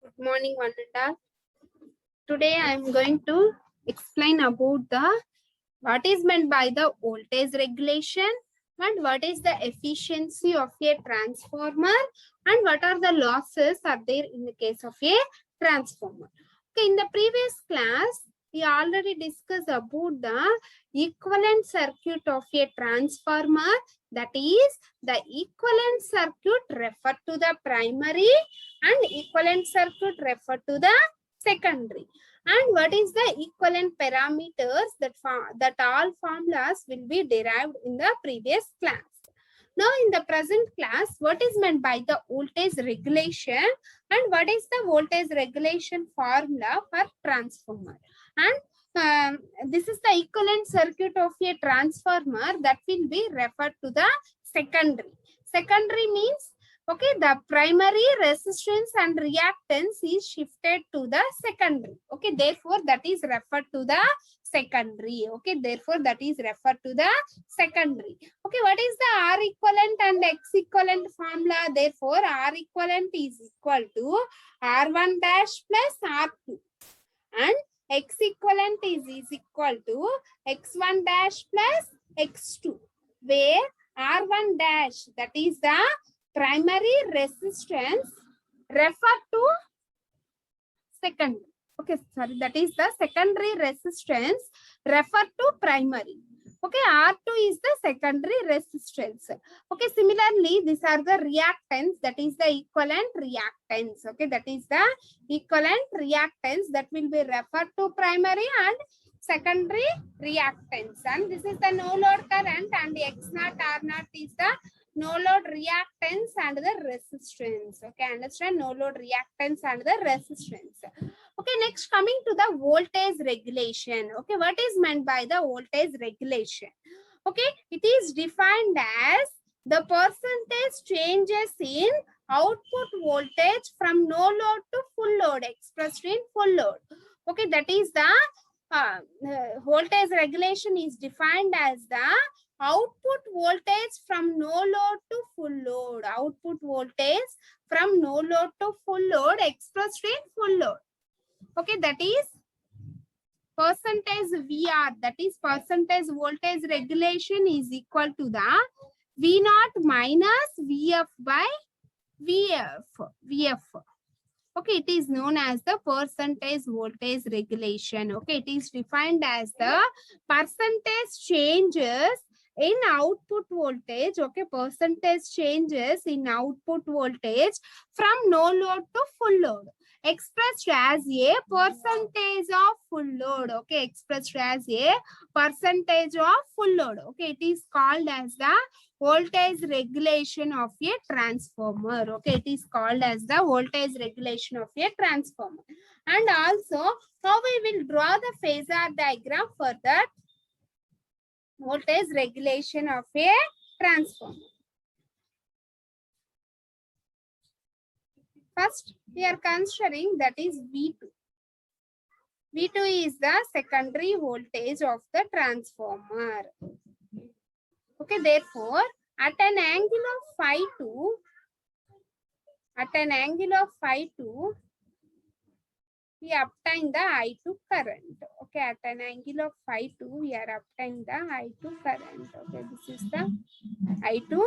Good morning, one and all. Today I am going to explain about the what is meant by the voltage regulation and what is the efficiency of a transformer and what are the losses are there in the case of a transformer. Okay, in the previous class we already discussed about the equivalent circuit of a transformer, that is the equivalent circuit referred to the primary and equivalent circuit referred to the secondary. And what is the equivalent parameters that all formulas will be derived in the previous class. Now in the present class, what is meant by the voltage regulation and what is the voltage regulation formula for transformer. And this is the equivalent circuit of a transformer that will be referred to the secondary. Secondary means, okay, the primary resistance and reactance is shifted to the secondary. Okay, therefore that is referred to the secondary. Okay, therefore that is referred to the secondary. Okay, what is the R equivalent and X equivalent formula? Therefore R equivalent is equal to R1 dash plus R2 and X equivalent is equal to X1 dash plus X2, where R1 dash, that is the primary resistance referred to secondary. Okay, sorry, that is the secondary resistance referred to primary. Okay, R2 is the secondary resistance. Okay, similarly, these are the reactants, that is the equivalent reactance. Okay, that is the equivalent reactance that will be referred to primary and secondary reactance. And this is the no load current, and the X0 R0 is the no load reactance and the resistance. Okay, understand? No load reactance and the resistance. Okay, next coming to the voltage regulation. Okay, what is meant by the voltage regulation? Okay, it is defined as the percentage changes in output voltage from no load to full load expressed in full load. Okay, that is the voltage regulation is defined as the output voltage from no load to full load. Output voltage from no load to full load expressed in full load. Okay, that is percentage VR, that is percentage voltage regulation is equal to the V0 minus VF by VF. Okay, it is known as the percentage voltage regulation. Okay, it is defined as the percentage changes in output voltage. Okay, percentage changes in output voltage from no load to full load, expressed as a percentage of full load. Okay, expressed as a percentage of full load. Okay, it is called as the voltage regulation of a transformer. Okay, it is called as the voltage regulation of a transformer. And also, how we will draw the phasor diagram for that voltage regulation of a transformer. First, we are considering that is V2. V2 is the secondary voltage of the transformer. Okay, therefore, at an angle of phi 2, we obtain the I2 current. Okay, at an angle of phi 2, we are obtaining the I2 current. Okay, this is the I2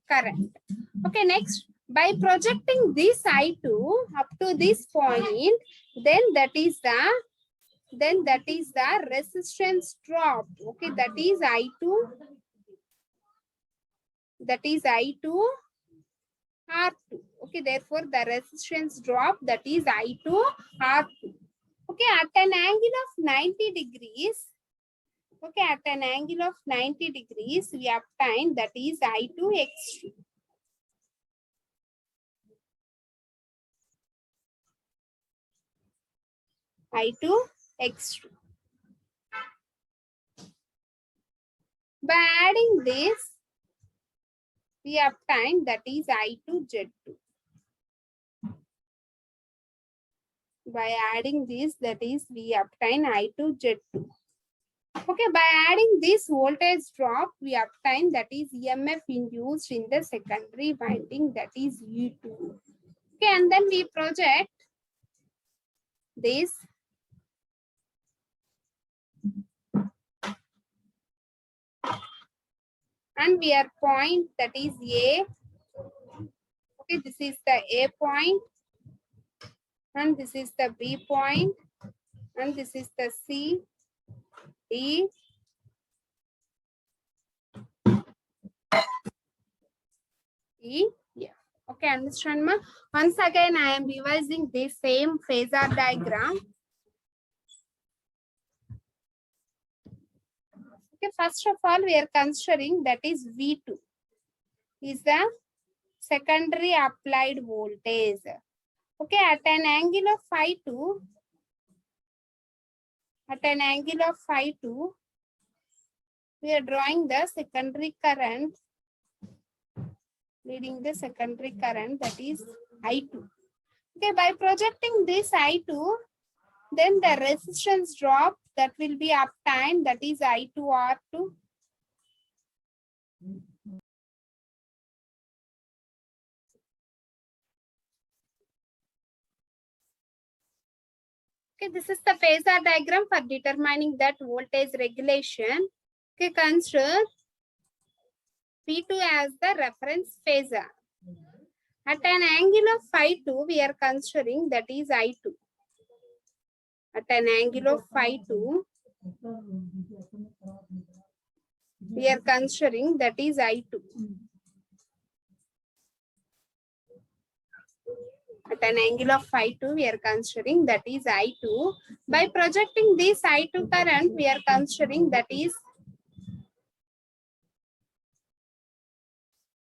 current. Okay, next, by projecting this I2 up to this point, then that is the resistance drop. Okay, that is I2. That is I2 R2. Okay, therefore the resistance drop, that is I2 R2. Okay, at an angle of 90 degrees. Okay, at an angle of 90 degrees, we obtain that is I2 X2. I2 X2. By adding this, we obtain that is I2 Z2. By adding this, that is we obtain I2 Z2. Okay, by adding this voltage drop, we obtain that is EMF induced in the secondary winding, that is U2. Okay, and then we project this and we are point, that is A. Okay, this is the A point and this is the B point and this is the C, D, E, F. Okay, understand ma? Once again, I am revising this same phasor diagram. Okay, first of all, we are considering that is V2 is the secondary applied voltage. Okay, at an angle of phi 2, we are drawing the secondary current, leading the secondary current, that is I2. Okay, by projecting this I2, then the resistance drop that will be obtained, that is I2R2. Okay, this is the phasor diagram for determining that voltage regulation. Okay, consider P2 as the reference phasor. At an angle of phi 2, we are considering that is I2. At an angle of phi 2, we are considering that is I2. At an angle of phi 2, we are considering that is I2. By projecting this I2 current, we are considering that is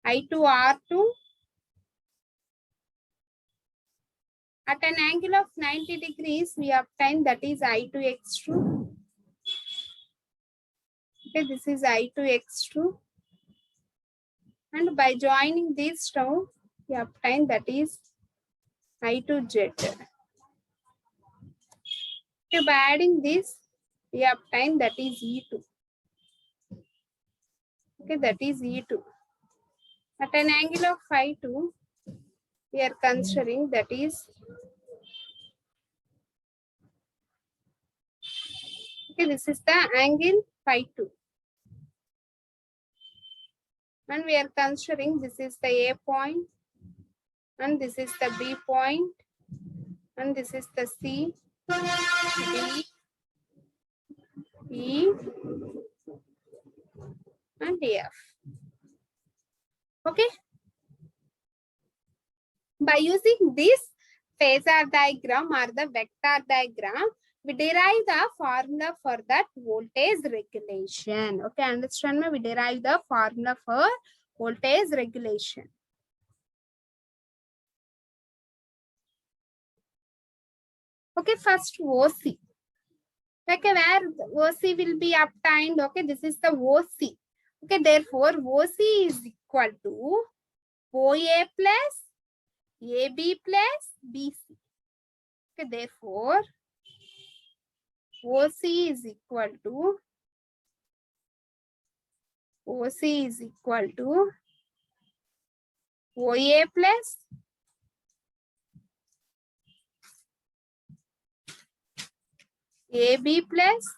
I2R2. At an angle of 90 degrees, we obtain that is I2X2. Okay, this is I2X2. And by joining these two, we obtain that is I2Z. Okay, by adding this, we obtain that is E2. Okay, that is E2. At an angle of phi 2, we are considering that is, okay, this is the angle phi 2. And we are considering this is the A point, and this is the B point, and this is the C, D, E, and F. Okay. By using this phasor diagram or the vector diagram, we derive the formula for that voltage regulation. Okay, understand me? We derive the formula for voltage regulation. Okay, first OC. Okay, where OC will be obtained? Okay, this is the OC. Okay, therefore OC is equal to OA plus AB plus BC. Okay, therefore OC is equal to OA plus AB plus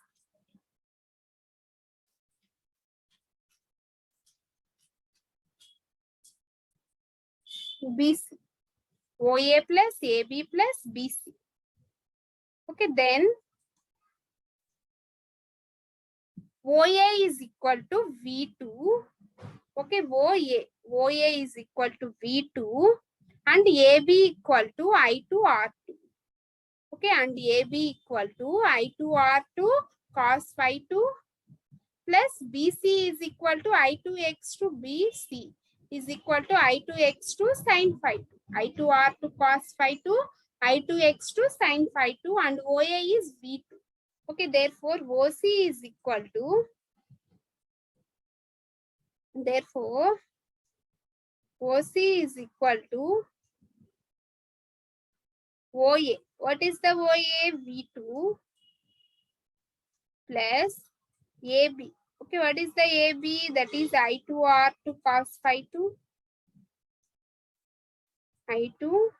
BC. OA plus AB plus BC. Okay, then OA is equal to V2. Okay, OA is equal to V2 and AB equal to I2R2. Okay, and AB equal to I2R2 cos phi 2 plus BC is equal to I2X2 BC is equal to I2X2 sin phi 2. I2R2 cos phi 2, I2X2 sin phi 2 and OA is V2. Okay, therefore OC is equal to, OC is equal to OA. What is the OA? V2 plus AB. Okay, what is the AB? That is I2R2 cos phi 2. I2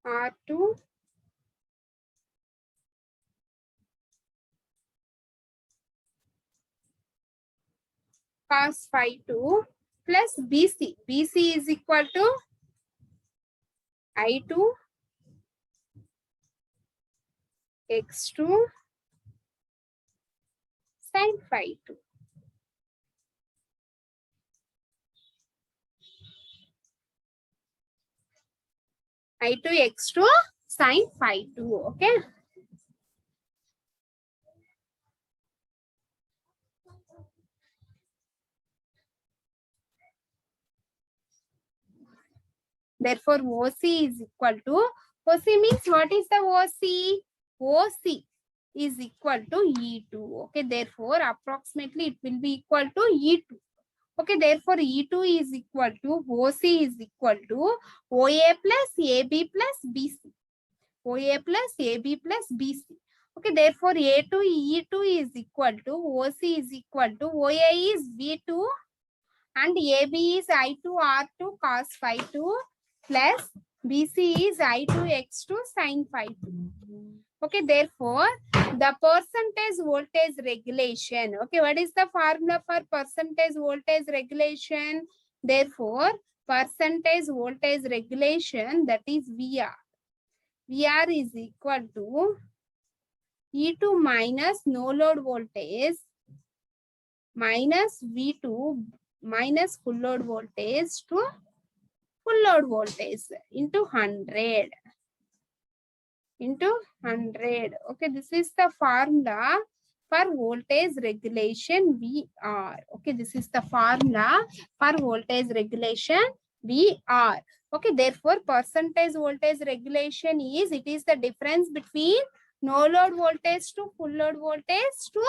R2 cos phi 2 plus BC. BC is equal to I2 x2 sin phi 2. I2 x2 sin phi 2. Okay. Therefore, OC is equal to, OC means what is the OC? OC is equal to E2. Okay, therefore, approximately it will be equal to E2. Okay, therefore, E2 is equal to, OC is equal to OA plus AB plus BC. OA plus AB plus BC. Okay, therefore, A2 E2 is equal to, OC is equal to, OA is V2 and AB is I2 R2 cos phi 2 plus BC is I2 X2 sin phi 2. Okay, therefore, the percentage voltage regulation. Okay, what is the formula for percentage voltage regulation? Therefore, percentage voltage regulation, that is VR. VR is equal to E2 minus no load voltage minus V2 minus full load voltage to full load voltage into 100 into 100. Okay, this is the formula for voltage regulation VR. Okay, this is the formula for voltage regulation VR. Okay, therefore percentage voltage regulation is, it is the difference between no load voltage to full load voltage to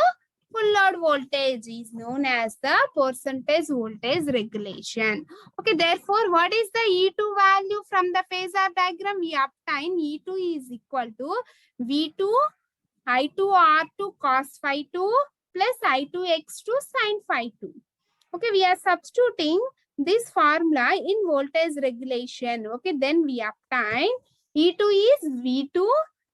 full load voltage is known as the percentage voltage regulation. Okay, therefore, what is the E2 value from the phasor diagram? We obtain E2 is equal to V2 I2 R2 cos phi 2 plus I2 X2 sin phi 2. Okay, we are substituting this formula in voltage regulation. Okay, then we obtain E2 is V2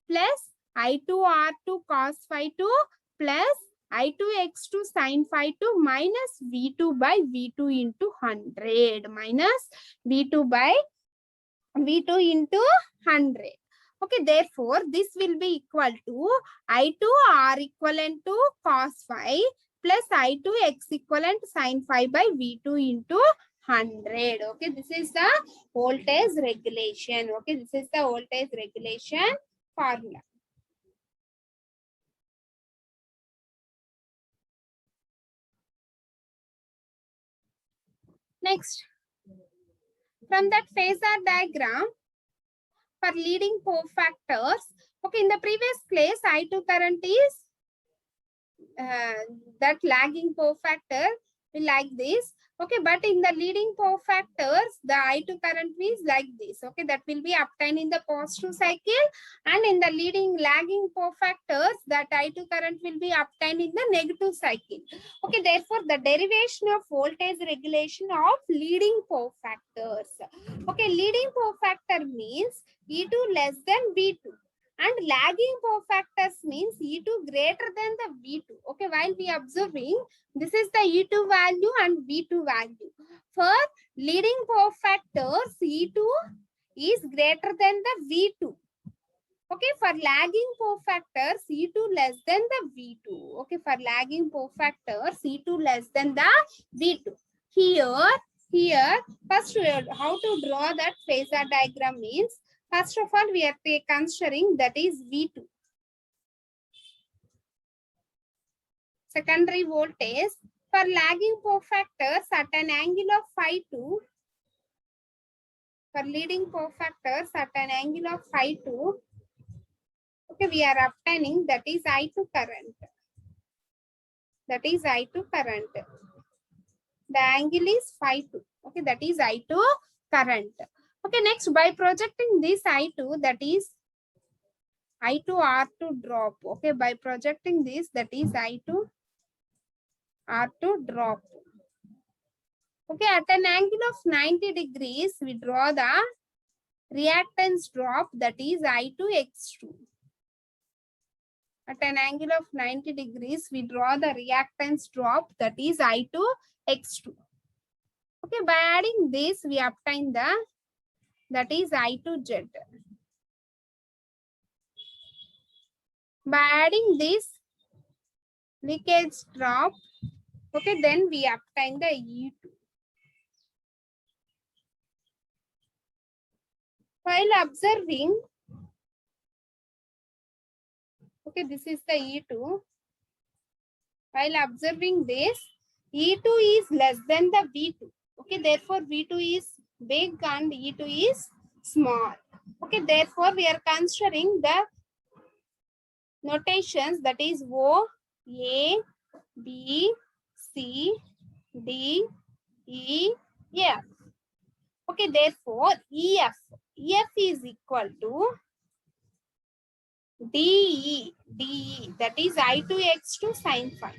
plus I2 R2 cos phi 2 plus I2 X2 sin phi 2 minus V2 by V2 into 100 minus V2 by V2 into 100. Okay, therefore, this will be equal to I2 R equivalent to cos phi plus I2 X equivalent sin phi by V2 into 100. Okay, this is the voltage regulation. Okay, this is the voltage regulation formula. Next, from that phasor diagram for leading cofactors, okay, in the previous place, I2 current is that lagging cofactor will like this. Okay, but in the leading cofactors, the I2 current is like this. Okay, that will be obtained in the positive cycle, and in the leading lagging cofactors, that I2 current will be obtained in the negative cycle. Okay, therefore, the derivation of voltage regulation of leading cofactors. Okay, leading cofactor means E2 less than V2. And lagging cofactors means E2 greater than the V2. Okay, while we observing, this is the E2 value and V2 value. For leading cofactors, E2 is greater than the V2. Okay, for lagging cofactors, E2 less than the V2. Okay, for lagging cofactors, E2 less than the V2. Here, first how to draw that phasor diagram means, first of all, we are considering that is V2. Secondary voltage for lagging cofactors at an angle of phi 2. For leading cofactors at an angle of phi 2. Okay, we are obtaining that is I2 current. That is I2 current. The angle is phi 2. Okay, that is I2 current. Okay, next by projecting this I2, that is I2 R2 drop. Okay, by projecting this, that is I2 R2 drop. Okay, at an angle of 90 degrees, we draw the reactance drop, that is I2X2. At an angle of 90 degrees, we draw the reactance drop, that is I2X2. Okay, by adding this, we obtain the, that is I2Z. By adding this leakage drop, okay, then we obtain the E2. While observing, okay, this is the E2. While observing this, E2 is less than the V2. Okay, therefore V2 is big and E2 is small. Okay, therefore we are considering the notations, that is O, A, B, C, D, E, F. Okay, therefore EF is equal to DE, that is I2X2 sin phi.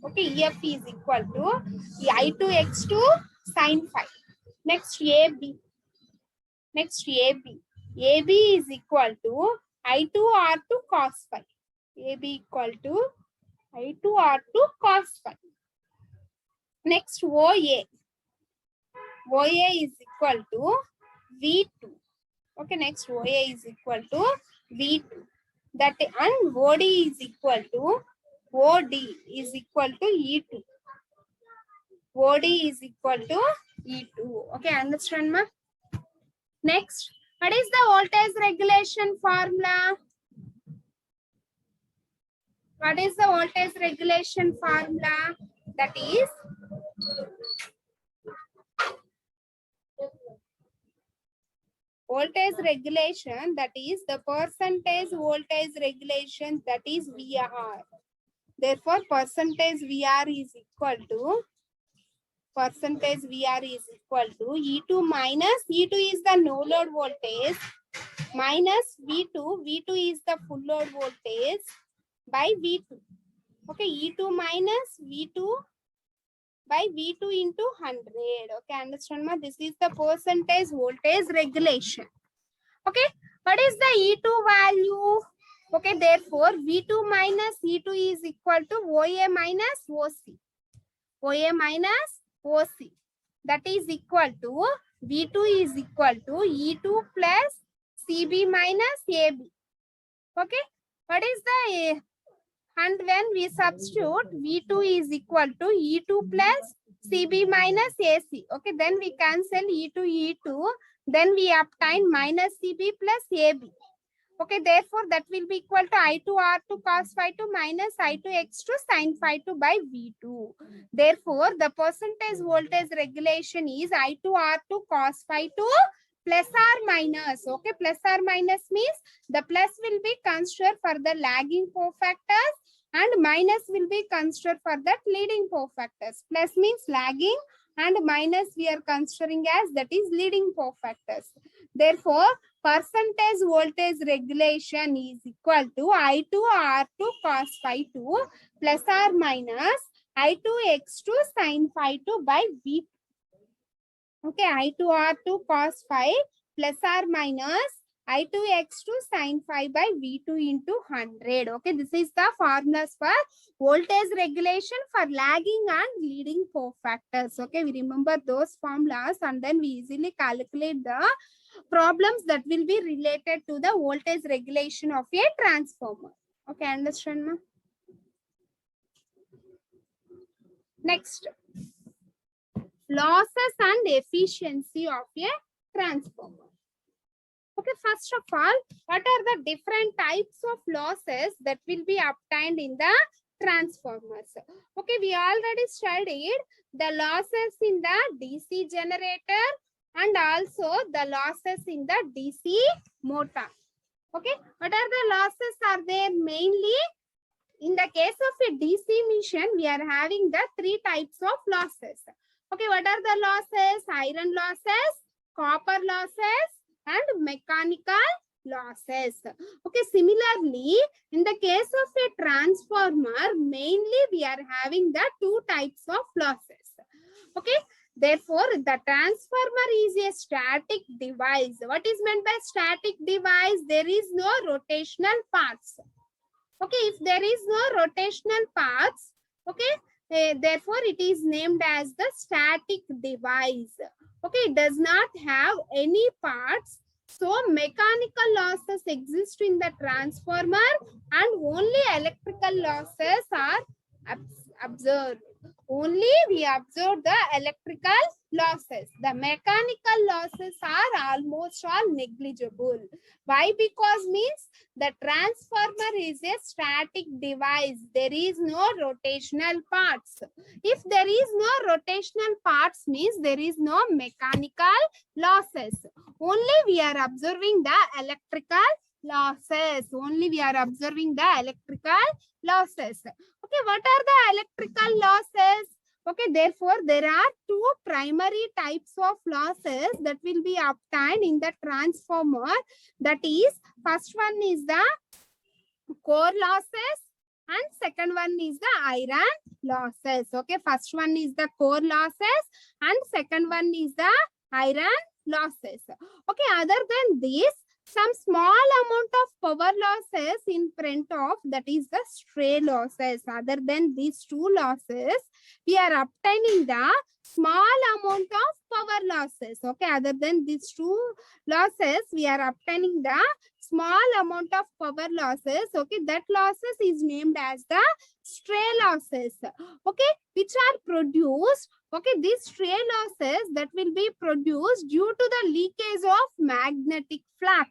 Okay, EF is equal to I2X2 sin phi. Next AB. AB is equal to I2R2 cos phi. AB equal to I2R2 cos phi. Next OA. OA is equal to V2. Okay, next OA is equal to V2. That and OD is equal to OD is equal to E2. OD is equal to E2. Okay, understand, ma? Next, what is the voltage regulation formula? What is the voltage regulation formula? That is voltage regulation, that is the percentage voltage regulation, that is VR. Therefore, percentage VR is equal to E2 minus, E2 is the no load voltage, minus V2, V2 is the full load voltage, by V2. Okay, E2 minus V2 by V2 into 100. Okay, understand, ma? This is the percentage voltage regulation. Okay, what is the E2 value? Okay, therefore V2 minus E2 is equal to OA minus OC. OA minus OC. That is equal to V2 is equal to E2 plus CB minus AB. Okay, what is the, and when we substitute V2 is equal to E2 plus CB minus AC. Okay, then we cancel E2, then we obtain minus CB plus AB. Okay, therefore that will be equal to I2R2 cos phi 2 minus I2X2 sin phi 2 by V2. Therefore, the percentage voltage regulation is I2R2 cos phi 2 plus or minus. Okay, plus or minus means the plus will be considered for the lagging cofactors and minus will be considered for the leading cofactors. Plus means lagging and minus we are considering as that is leading cofactors. Therefore, percentage voltage regulation is equal to I2R2 cos phi 2 plus or minus I2X2 sin phi 2 by V. Okay, I2R2 cos phi plus or minus I2X2 sin phi by V2 into 100. Okay, this is the formulas for voltage regulation for lagging and leading cofactors. Okay, we remember those formulas and then we easily calculate the problems that will be related to the voltage regulation of a transformer. Okay, understand, ma? Next, losses and efficiency of a transformer. Okay, first of all, what are the different types of losses that will be obtained in the transformers? Okay, we already studied the losses in the DC generator and also the losses in the DC motor. Okay, what are the losses are there? Mainly in the case of a DC machine, we are having the three types of losses. Okay, what are the losses? Iron losses, copper losses, and mechanical losses. Okay, similarly, in the case of a transformer, mainly we are having the two types of losses. Okay, Therefore, the transformer is a static device. What is meant by static device? There is no rotational paths. Okay, if there is no rotational paths, okay, therefore it is named as the static device. Okay, it does not have any parts. So mechanical losses exist in the transformer and only electrical losses are observed. Only we observe the electrical losses. The mechanical losses are almost all negligible. Why? Because means the transformer is a static device. There is no rotational parts. If there is no rotational parts means there is no mechanical losses. Only we are observing the electrical losses. Only we are observing the electrical losses. Okay, what are the electrical losses? Okay, therefore, there are two primary types of losses that will be obtained in the transformer. That is, first one is the core losses and second one is the iron losses. Okay, first one is the core losses and second one is the iron losses. Okay, other than this, some small amount of power losses in front of, that is the stray losses. Other than these two losses, we are obtaining the small amount of power losses. Okay, other than these two losses, we are obtaining the small amount of power losses. Okay, that losses is named as the stray losses. Okay, which are produced. Okay, these stray losses that will be produced due to the leakage of magnetic flux.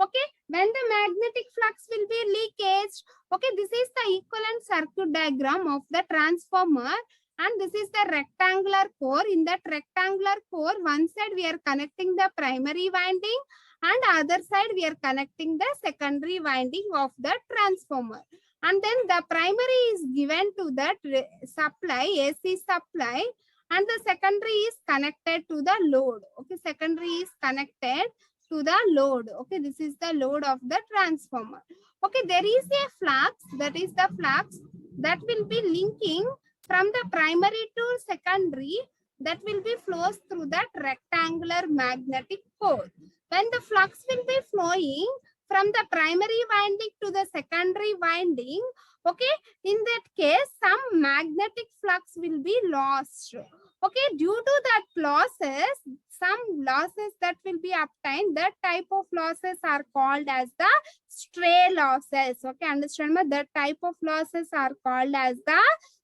Okay, when the magnetic flux will be leakage, okay, this is the equivalent circuit diagram of the transformer. And this is the rectangular core. In that rectangular core, one side we are connecting the primary winding and other side we are connecting the secondary winding of the transformer. And then the primary is given to that supply, AC supply, and the secondary is connected to the load. Okay, secondary is connected to the load. Okay, this is the load of the transformer. Okay, there is a flux, that is the flux that will be linking from the primary to secondary, that will be flows through that rectangular magnetic core. When the flux will be flowing from the primary winding to the secondary winding, okay, in that case, some magnetic flux will be lost. Okay, due to that losses, some losses that will be obtained, that type of losses are called as the stray losses. Okay, understand me? That type of losses are called as the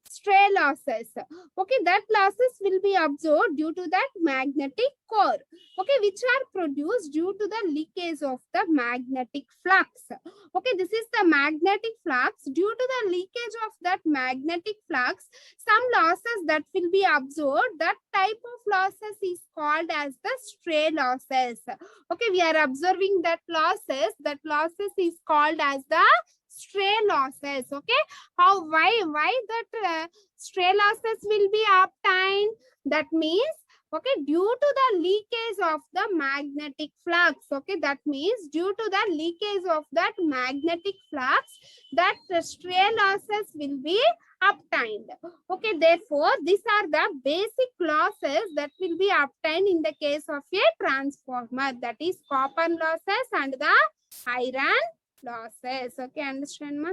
stray losses. Okay, that losses will be absorbed due to that magnetic core. Okay, which are produced due to the leakage of the magnetic flux. Okay, this is the magnetic flux. Due to the leakage of that magnetic flux, some losses that will be absorbed, that type of losses is called as the stray losses. Okay, we are observing that losses is called as the stray losses. Okay, why that stray losses will be obtained? That means, okay, due to the leakage of the magnetic flux. Okay, that means due to the leakage of that magnetic flux, that the stray losses will be obtained. Okay, therefore, these are the basic losses that will be obtained in the case of a transformer, that is copper losses and the iron losses. Okay, understand, ma?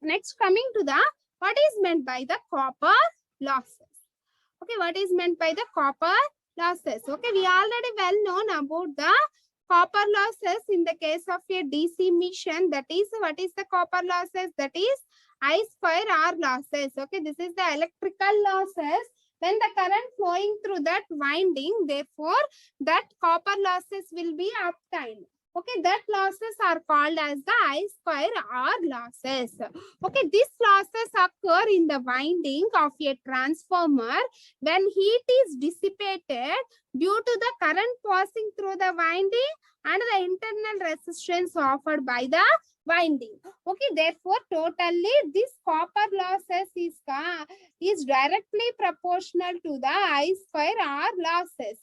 Next, coming to the what is meant by the copper losses. Okay, what is meant by the copper losses? Okay, we already well known about the copper losses in the case of a DC machine. That is, what is the copper losses? That is I square R losses. Okay, this is the electrical losses. When the current flowing through that winding, therefore, that copper losses will be obtained. Okay, that losses are called as the I square R losses. Okay, these losses occur in the winding of a transformer when heat is dissipated due to the current passing through the winding and the internal resistance offered by the winding. Okay, therefore totally this copper losses is directly proportional to the I square R losses.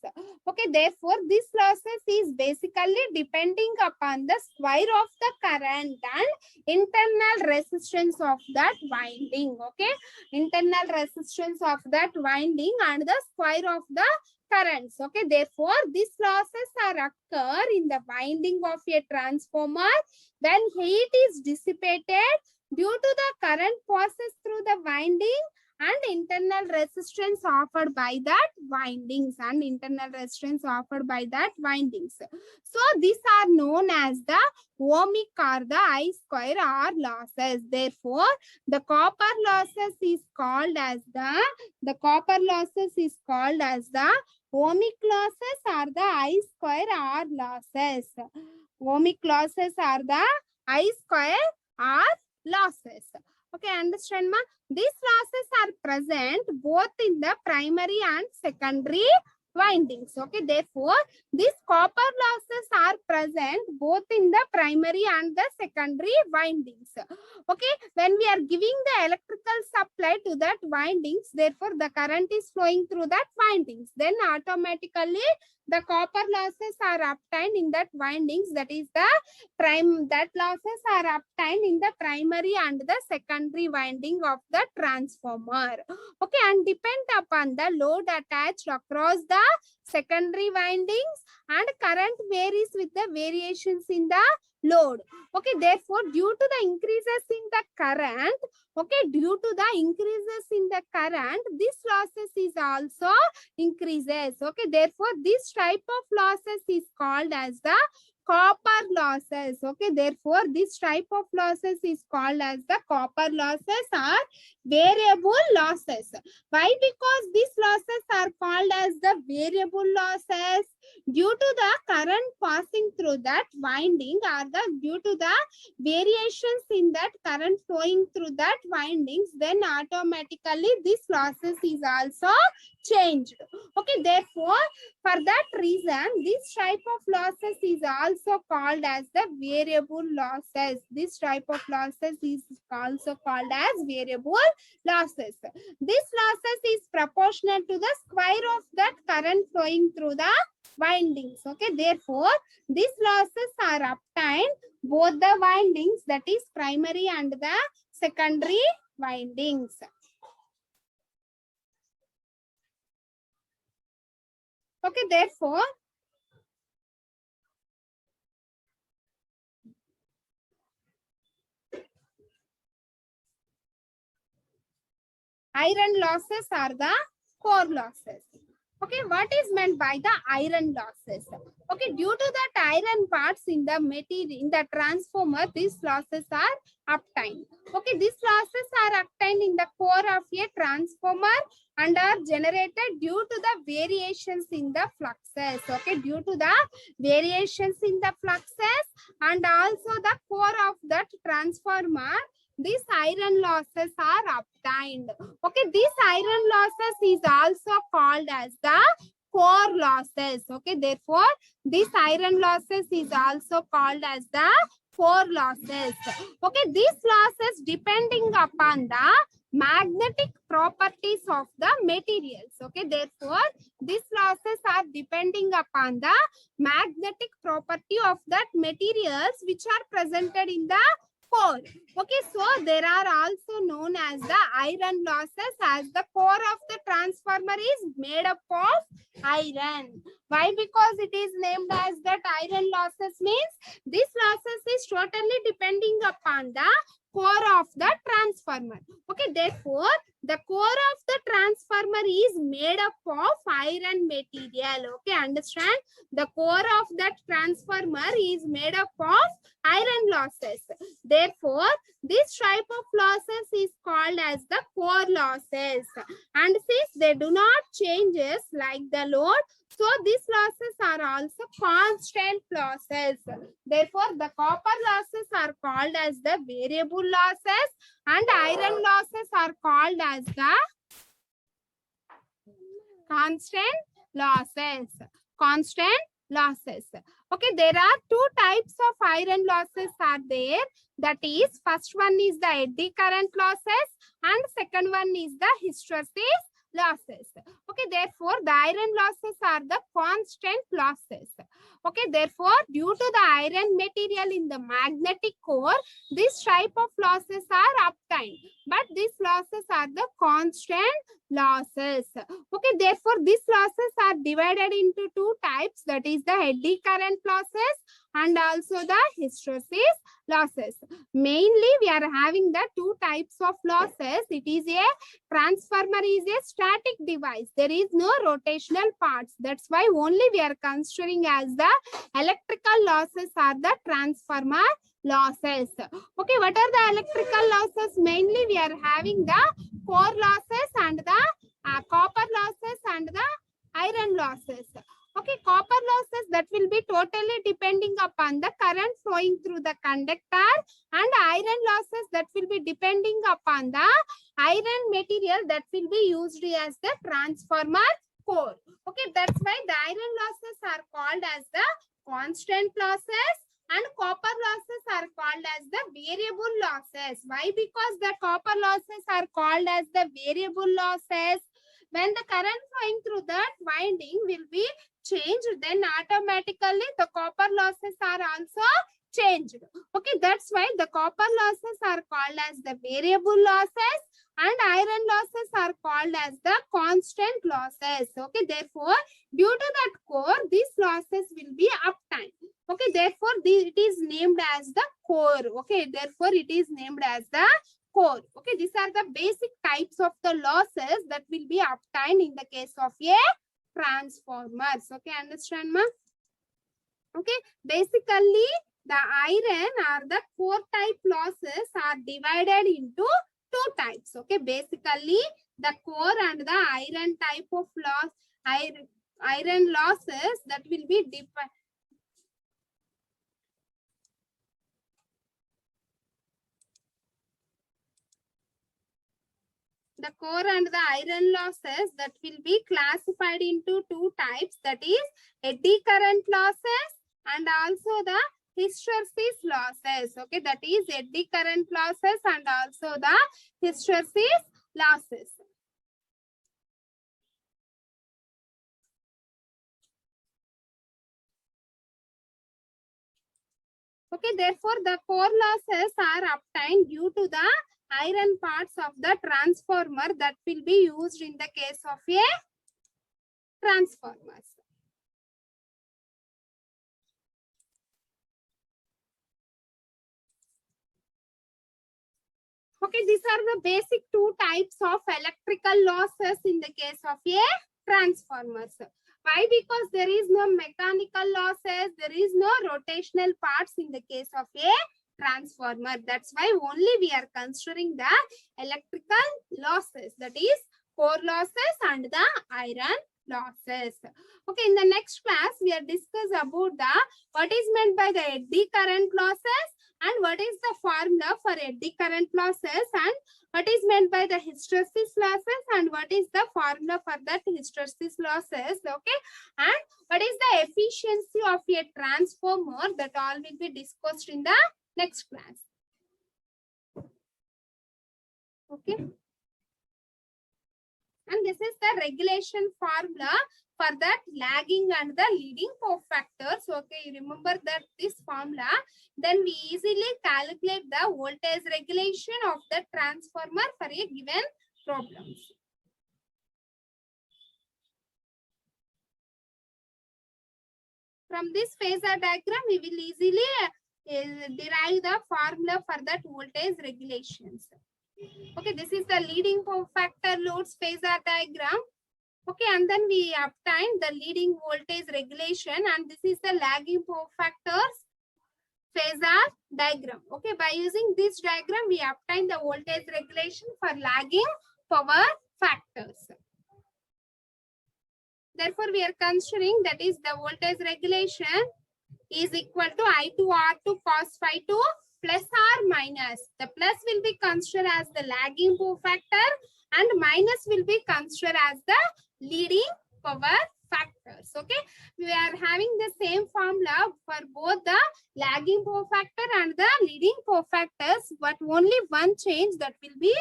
Okay, therefore this losses is basically depending upon the square of the current and internal resistance of that winding. Okay, internal resistance of that winding and the square of the currents. Okay, therefore these losses are occur in the winding of a transformer when heat is dissipated due to the current passes through the winding and internal resistance offered by that windings So these are known as the ohmic or the I square R losses. Therefore, the copper losses is called as the ohmic losses or the I square R losses. Ohmic losses are the I square R losses. Okay, understand ma? These losses are present both in the primary and secondary windings. Okay, therefore, these copper losses are present both in the primary and the secondary windings. Okay, when we are giving the electrical supply to that windings, therefore the current is flowing through that windings. Then automatically the copper losses are obtained in that windings. That is the losses are obtained in the primary and the secondary winding of the transformer. Okay, and depend upon the load attached across the secondary windings and current varies with the variations in the load. Okay, therefore due to the increases in the current, this losses is also increases. Okay, therefore this type of losses is called as the copper losses. Okay, therefore this type of losses is called as the copper losses or variable losses. Why? Because these losses are called as the variable losses due to the current passing through that winding or due to the variations in that current flowing through that windings, then automatically this losses is also changed. Okay, therefore for that reason this type of losses is also called as the variable losses. This type of losses is also called as variable losses. This losses is proportional to the square of that current flowing through the windings. Okay, therefore these losses are obtained both the windings, that is primary and the secondary windings. Okay, therefore iron losses are the core losses. Okay, what is meant by the iron losses? Okay, due to that iron parts in the material in the transformer, these losses are obtained. Okay, these losses are obtained in the core of a transformer and are generated due to the variations in the fluxes. Okay, due to the variations in the fluxes and also the core of that transformer, these iron losses are obtained. Okay, these iron losses is also called as the core losses. Okay, therefore this iron losses is also called as the core losses. Okay, these losses depending upon the magnetic properties of the materials. Okay, therefore these losses are depending upon the magnetic property of that materials which are presented in the core. Okay, so there are also known as the iron losses, as the core of the transformer is made up of iron. Why? Because it is named as that iron losses means this losses is totally depending upon the core of the transformer. Okay, therefore the core of the transformer is made up of iron material. Okay, understand? The core of that transformer is made up of iron losses. Therefore, this type of losses is called as the core losses. And since they do not changes like the load, so these losses are also constant losses. Therefore, the copper losses are called as the variable losses and iron losses are called as the constant losses. Constant losses. Okay, there are two types of iron losses are there. That is, first one is the eddy current losses and second one is the hysteresis losses. Okay, therefore the iron losses are the constant losses. Okay, therefore due to the iron material in the magnetic core, this type of losses are obtained, but these losses are the constant losses. Okay, therefore these losses are divided into two types, that is the eddy current losses and also the hysteresis losses. Mainly we are having the two types of losses. It is a transformer is a static device. There is no rotational parts. That's why only we are considering as the electrical losses are the transformer losses. Okay, what are the electrical losses? Mainly we are having the core losses and the copper losses and the iron losses. Okay, copper losses that will be totally depending upon the current flowing through the conductor, and iron losses that will be depending upon the iron material that will be used as the transformer core. Okay, that's why the iron losses are called as the constant losses and copper losses are called as the variable losses. Why? Because the copper losses are called as the variable losses. When the current flowing through that winding will be changed, then automatically the copper losses are also changed. Okay, that's why the copper losses are called as the variable losses and iron losses are called as the constant losses. Okay, therefore due to that core, these losses will be obtained. Okay, therefore it is named as the core. Okay, therefore it is named as the core. Okay, these are the basic types of the losses that will be obtained in the case of a transformers. Okay, understand, ma? Okay, basically the iron or the core type losses are divided into two types. Okay, basically the core and the iron type of loss, iron losses that will be divided. The core and the iron losses that will be classified into two types, that is eddy current losses and also the hysteresis losses. Okay, that is eddy current losses and also the hysteresis losses. Okay, therefore the core losses are obtained due to the iron parts of the transformer that will be used in the case of a transformers. Okay, these are the basic two types of electrical losses in the case of a transformers. Why? Because there is no mechanical losses, there is no rotational parts in the case of a transformer. That's why only we are considering the electrical losses, that is core losses and the iron losses. Okay, in the next class we are discuss about the what is meant by the eddy current losses and what is the formula for eddy current losses and what is meant by the hysteresis losses and what is the formula for that hysteresis losses. Okay, and what is the efficiency of a transformer, that all will be discussed in the next class. Okay, and this is the regulation formula for that lagging and the leading cofactors. Okay, you remember that this formula, then we easily calculate the voltage regulation of the transformer for a given problems. From this phasor diagram, we will easily derive the formula for that voltage regulations. Okay, this is the leading cofactor loads phasor diagram. Okay, and then we obtain the leading voltage regulation, and this is the lagging cofactors phasor diagram. Okay, by using this diagram, we obtain the voltage regulation for lagging power factors. Therefore, we are considering that is the voltage regulation is equal to I2R2 cos phi 2 plus or minus. The plus will be considered as the lagging cofactor and minus will be considered as the leading power factors. Okay, we are having the same formula for both the lagging power factor and the leading power factors, but only one change, that will be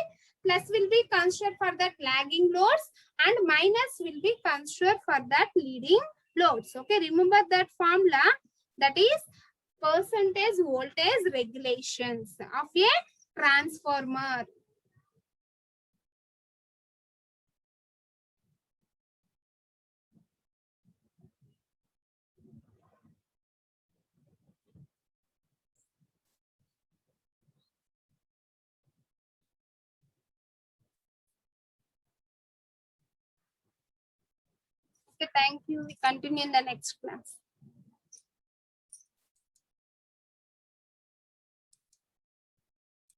plus will be considered for that lagging loads and minus will be considered for that leading loads. Okay, remember that formula, that is percentage voltage regulations of a transformer. Okay, thank you. We continue in the next class.